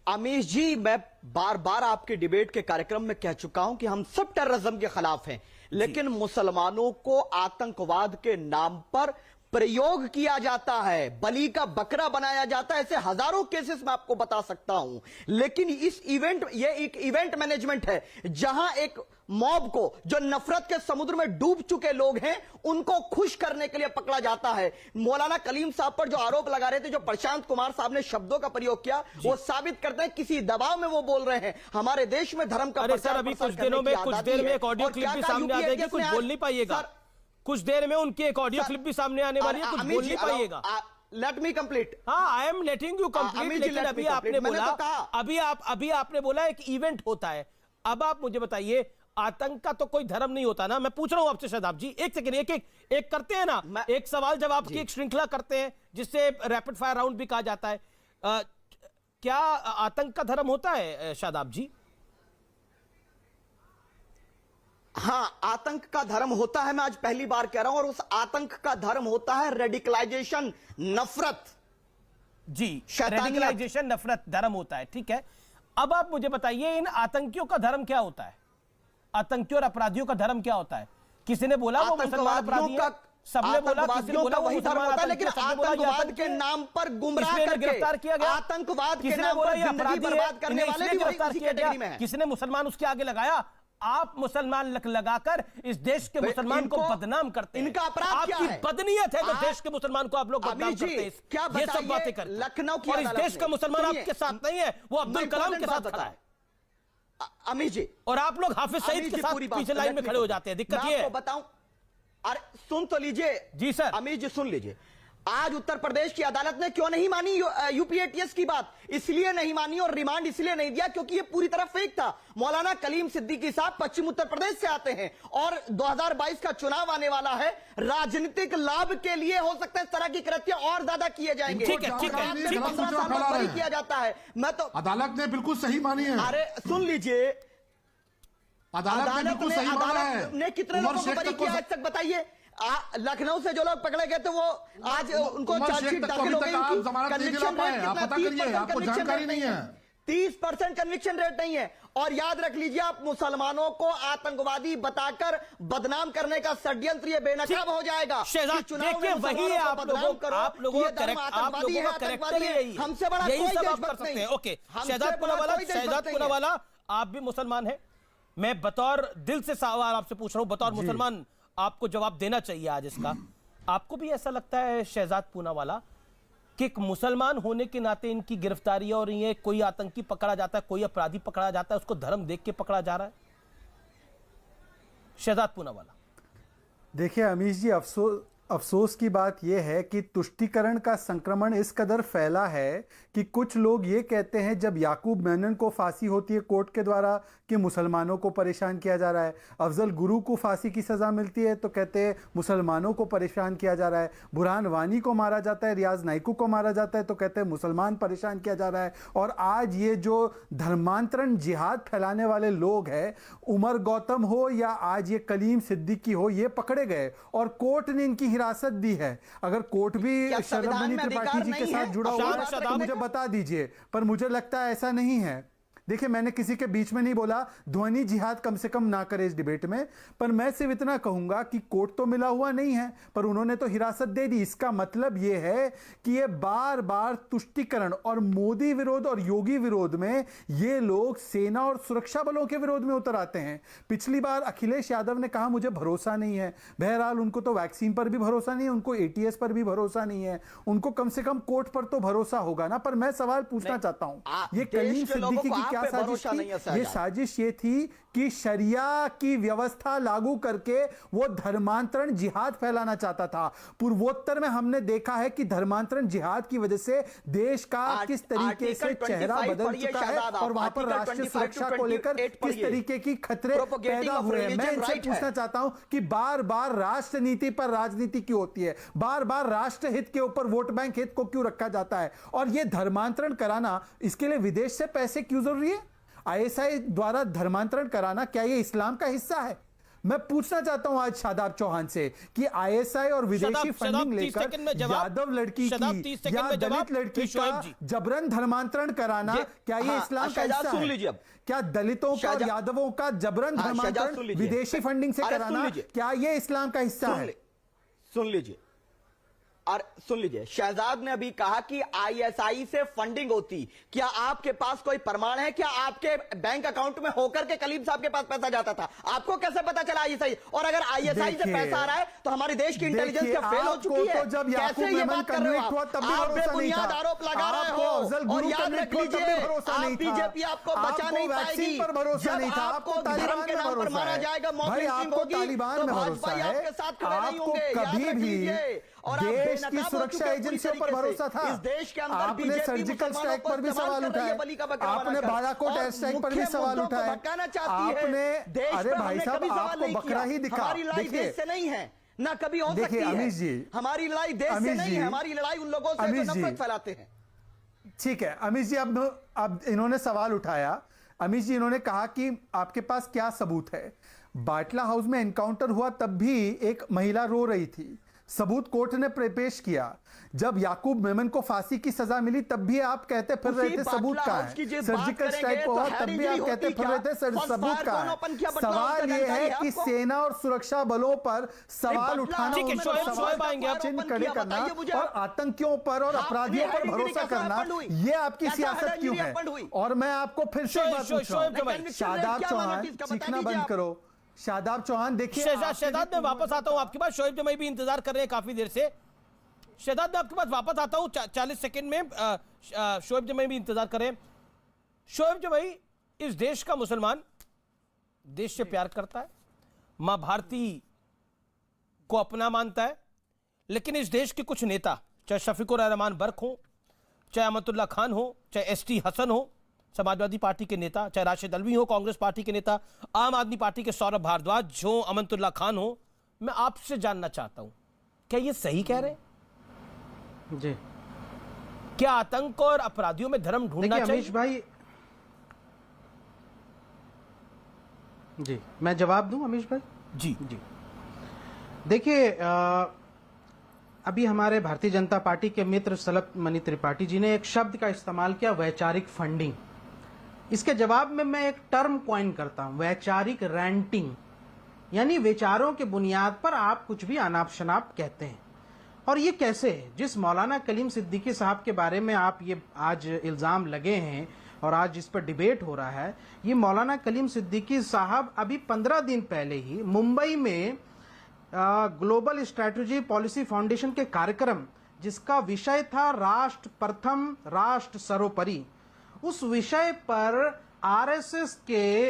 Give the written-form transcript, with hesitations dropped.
अमीश जी, मैं बार बार आपके डिबेट के कार्यक्रम में कह चुका हूं कि हम सब टेररिज्म के खिलाफ हैं, लेकिन मुसलमानों को आतंकवाद के नाम पर प्रयोग किया जाता है, बलि का बकरा बनाया जाता है। ऐसे हजारों केसेस मैं आपको बता सकता हूं। लेकिन ये एक इवेंट मैनेजमेंट है, जहां एक मॉब को, जो नफरत के समुद्र में डूब चुके लोग हैं, उनको खुश करने के लिए पकड़ा जाता है। मौलाना कलीम साहब पर जो आरोप लगा रहे थे, जो प्रशांत कुमार साहब ने शब्दों का प्रयोग किया, वो साबित करते हैं किसी दबाव में वो बोल रहे हैं। हमारे देश में धर्म का प्रचार अभी कुछ दिनों में, कुछ देर में एक ऑडियो क्लिप भी सामने आ जाएगी, कुछ बोल नहीं पाइएगा। कुछ देर में उनकी एक ऑडियो क्लिप भी सामने आने वाली है, कुछ बोल नहीं पाइएगा। Late me complete. हाँ, I am letting you complete. लेकिन अभी आपने बोला, अभी आपने बोला एक इवेंट होता है। अब आप मुझे बताइए, आतंक का तो कोई धर्म नहीं होता ना। मैं पूछ रहा हूं आपसे शादाब जी, एक सेकंड, एक करते हैं ना, एक सवाल जवाब की एक श्रृंखला करते हैं, जिससे रैपिड फायर राउंड भी कहा जाता है। क्या आतंक का धर्म होता है शादाब जी? हां, आतंक का धर्म होता है। मैं आज पहली बार कह रहा हूं, और उस आतंक का धर्म होता है रेडिकलाइजेशन, नफरत। जी, रेडिकलाइजेशन, नफरत धर्म होता है, ठीक है। अब आप मुझे बताइए, इन आतंकियों का धर्म क्या होता है? आतंकियों और अपराधियों का धर्म क्या होता है? किसी ने बोला वो मुसलमान अपराधी है, सबने बोला, किसी ने बोला वो मुसलमान अपराधी है, लेकिन आतंकवाद के नाम पर गुमराह करके गिरफ्तार किया गया। आतंकवाद के नाम पर जिंदगी बर्बाद करने वाले भी उसी कैटेगरी में हैं। किसी ने मुसलमान उसके आगे लगाया। आप मुसलमान लगाकर इस देश के मुसलमान को बदनाम करते हैं। इनका अपराध क्या है? आपकी बदनीयत है जो देश के मुसलमान को आप लोग बदनाम करते हैं। ये सब बातें करते हैं। लखनऊ की और इस देश का मुसलमान आपके साथ नहीं है, वो अब्दुल कलाम के साथ खड़ा है। अमीश जी, और आप लोग हाफिज सईद के साथ पीछे लाइन में खड़े हो जाते हैं। दिक्कत ये है। बताऊं, अरे सुन तो लीजिए जी सर। अमीश जी सुन लीजिए, आज उत्तर प्रदेश की अदालत ने क्यों नहीं मानी यूपीएटीएस की बात? इसलिए नहीं मानी और रिमांड इसलिए नहीं दिया क्योंकि ये पूरी तरह फेक था। मौलाना कलीम सिद्दीकी साहब पश्चिम उत्तर प्रदेश से आते हैं और 2022 का चुनाव आने वाला है। राजनीतिक लाभ के लिए हो सकता है इस तरह की कृत्य और ज्यादा किए जाएंगे। ठीक है, 15 साल बाद बरी किया जाता है। मैं तो अदालत ने बिल्कुल सही मानी है। अरे सुन लीजिए, अदालत ने कितने लोगों को बरी किया आज तक बताइए? लखनऊ से जो लोग पकड़े गए थे वो आज उनको चार्जशीट दाखिल हो गई। कन्विक्शन रेट आपको जानकारी नहीं है। 30% कन्विक्शन रेट नहीं है। और याद रख लीजिए, आप मुसलमानों को आतंकवादी बताकर बदनाम करने का षड्यंत्र ये बेनकाब हो जाएगा। देखिए, वही है आप लोगों का करेक्टर यही है। हमसे बड़ा यही कोई सब आप कर देशभक्त सकते नहीं। हैं। ओके, शहजाद पुनावाला, आप भी मुसलमान हैं। मैं बतौर दिल से सवाल आपसे पूछ रहा हूं, बतौर मुसलमान आपको जवाब देना चाहिए आज इसका। आपको भी ऐसा लगता है शहजाद पूनावाला कि एक मुसलमान होने के नाते इनकी गिरफ्तारी और ये कोई आतंकी पकड़ा जाता है, कोई अपराधी पकड़ा जाता है, उसको धर्म देख के पकड़ा जा रहा है? शहजाद पूनावाला, देखिए अमीश जी, अफसोस की बात यह है कि तुष्टीकरण का संक्रमण इस कदर फैला है कि कुछ लोग ये कहते हैं जब याकूब मेनन को फांसी होती है कोर्ट के द्वारा कि मुसलमानों को परेशान किया जा रहा है, अफजल गुरु को फांसी की सज़ा मिलती है तो कहते हैं मुसलमानों को परेशान किया जा रहा है, बुरहान वानी को मारा जाता है, रियाज नाइकू को मारा जाता है तो कहते हैं मुसलमान परेशान किया जा रहा है। और आज ये जो धर्मांतरण जिहाद फैलाने वाले लोग हैं, उमर गौतम हो या आज ये कलीम सिद्दीकी हो, ये पकड़े गए और कोर्ट ने इनकी हिरासत दी है। अगर कोर्ट भी शरद त्रिपाठी जी के साथ जुड़ा हुआ है तो मुझे बता दीजिए, पर मुझे लगता है ऐसा नहीं है। देखिए, मैंने किसी के बीच में नहीं बोला ध्वनि जिहाद कम से कम ना करे इस डिबेट में, पर मैं सिर्फ इतना कहूंगा कि कोर्ट तो मिला हुआ नहीं है पर उन्होंने तो हिरासत दे दी। इसका मतलब यह है कि ये बार बार तुष्टीकरण और मोदी विरोध और योगी विरोध में ये लोग सेना और सुरक्षा बलों के विरोध में उतर आते हैं। पिछली बार अखिलेश यादव ने कहा मुझे भरोसा नहीं है। बहरहाल उनको तो वैक्सीन पर भी भरोसा नहीं है, उनको एटीएस पर भी भरोसा नहीं है, उनको कम से कम कोर्ट पर तो भरोसा होगा ना। पर मैं सवाल पूछना चाहता हूं, ये कलीम सिद्दीकी की साजिश थी? ये साजिश ये थी कि शरिया की व्यवस्था लागू करके वो धर्मांतरण जिहाद फैलाना चाहता था। पूर्वोत्तर में हमने देखा है कि धर्मांतरण जिहाद की वजह से देश का किस तरीके से चेहरा बदल चुका है और वहां पर राष्ट्रीय सुरक्षा को लेकर किस तरीके की खतरे पैदा हुए हैं। मैं इनसे पूछना चाहता हूं कि बार बार राष्ट्र नीति पर राजनीति क्यों होती है? बार बार राष्ट्र हित के ऊपर वोट बैंक हित को क्यों रखा जाता है? और यह धर्मांतरण कराना, इसके लिए विदेश से पैसे क्यों जरूरी है? आईएसआई द्वारा धर्मांतरण कराना क्या यह इस्लाम का हिस्सा है? मैं पूछना चाहता हूं आज शादाब चौहान से कि आईएसआई और विदेशी फंडिंग लेकर यादव लड़की की या दलित लड़की का जबरन धर्मांतरण कराना, क्या ये इस्लाम का हिस्सा है? क्या दलितों का और यादवों का जबरन धर्मांतरण विदेशी फंडिंग से कराना, क्या ये इस्लाम का हिस्सा है? सुन लीजिए और सुन लीजिए, शहजाद ने अभी कहा कि आईएसआई से फंडिंग होती। क्या आपके पास कोई प्रमाण है? क्या आपके बैंक अकाउंट में होकर के कलीम साहब के पास पैसा जाता था? आपको कैसे पता चला आईएसआई? और अगर आईएसआई से पैसा आ रहा है तो हमारे देश की इंटेलिजेंस क्या फेल हो चुकी है? तो जब कैसे ये बात कर रहे हो आप बेबुनियाद आरोप लगा रहे हो? और याद रख लीजिए, आप बीजेपी आपको बचा नहीं पाएगी। जब आपको धर्म के नाम पर मारा जाएगा, मॉब लिंचिंग होगी, तो भाजपा आपके साथ खड़े नहीं होंगे। याद रख लीजिए। और देश की सुरक्षा एजेंसियों पर भरोसा था। इस देश के अंदर आपने सर्जिकल स्ट्राइक पर भी सवाल उठाए, आपने बालाकोट एयर स्ट्राइक पर भी सवाल उठाए, आपने, अरे भाई साहब आपको बकरा ही दिखा। हमारी लड़ाई देश से नहीं है, ना कभी हो सकती है। अमीश जी, हमारी लड़ाई देश से नहीं है, हमारी लड़ाई उन लोगों से जो नफरत फैलाते हैं। ठीक है अमीश जी, अब इन्होंने सवाल उठाया। अमीश जी, इन्होंने कहा कि आपके पास क्या सबूत है? बाटला हाउस में एनकाउंटर हुआ तब भी एक महिला रो रही थी, सबूत कोर्ट ने पेश किया। जब याकूब मेमन को फांसी की सजा मिली तब भी आप कहते फिर रहे थे सबूत का है। सर्जिकल स्ट्राइक हुआ तब भी आप कहते फिर रहे थे सबूत का है। सवाल यह है कि सेना और सुरक्षा बलों पर सवाल उठाना, चिन्ह खड़े करना और आतंकियों पर और अपराधियों पर भरोसा करना, यह आपकी सियासत क्यों है? और मैं आपको फिर से बात पूछ रहा हूं, शादाब चौहान चीखना बंद करो। शादाब चौहान देखिए, शहजाद मैं वापस आता हूं आपके पास। शोएब जमाई भी इंतजार कर रहे हैं काफी देर से। शहजाद मैं आपके पास वापस आता हूं 40 सेकंड में। शोएब जमाई भी इंतजार कर रहे हैं। शोएब जमाई, इस देश का मुसलमान देश से प्यार करता है, मां भारती को अपना मानता है, लेकिन इस देश के कुछ नेता, चाहे शफीकुर रहमान बर्क हो, चाहे अमतुल्ला खान हो, चाहे एसटी हसन हो, समाजवादी पार्टी के नेता, चाहे राशिद अलवी हो, कांग्रेस पार्टी के नेता, आम आदमी पार्टी के सौरभ भारद्वाज हो, अमनतुल्ला खान हो, मैं आपसे जानना चाहता हूं, क्या ये सही कह रहे हैं? जी, क्या आतंक और अपराधियों में धर्म ढूंढना चाहिए? अमीश भाई, जी मैं जवाब दूं अमीश भाई? जी जी, देखिए, अभी हमारे भारतीय जनता पार्टी के मित्र सलभ मणि त्रिपाठी जी ने एक शब्द का इस्तेमाल किया, वैचारिक फंडिंग। इसके जवाब में मैं एक टर्म कॉइन करता हूं, वैचारिक रेंटिंग, यानी विचारों के बुनियाद पर आप कुछ भी अनाप शनाप कहते हैं। और ये कैसे है? जिस मौलाना कलीम सिद्दीकी साहब के बारे में आप ये आज इल्जाम लगे हैं और आज इस पर डिबेट हो रहा है, ये मौलाना कलीम सिद्दीकी साहब अभी 15 दिन पहले ही मुंबई में ग्लोबल स्ट्रेटजी पॉलिसी फाउंडेशन के कार्यक्रम, जिसका विषय था राष्ट्र प्रथम राष्ट्र सर्वोपरि, उस विषय पर आरएसएस के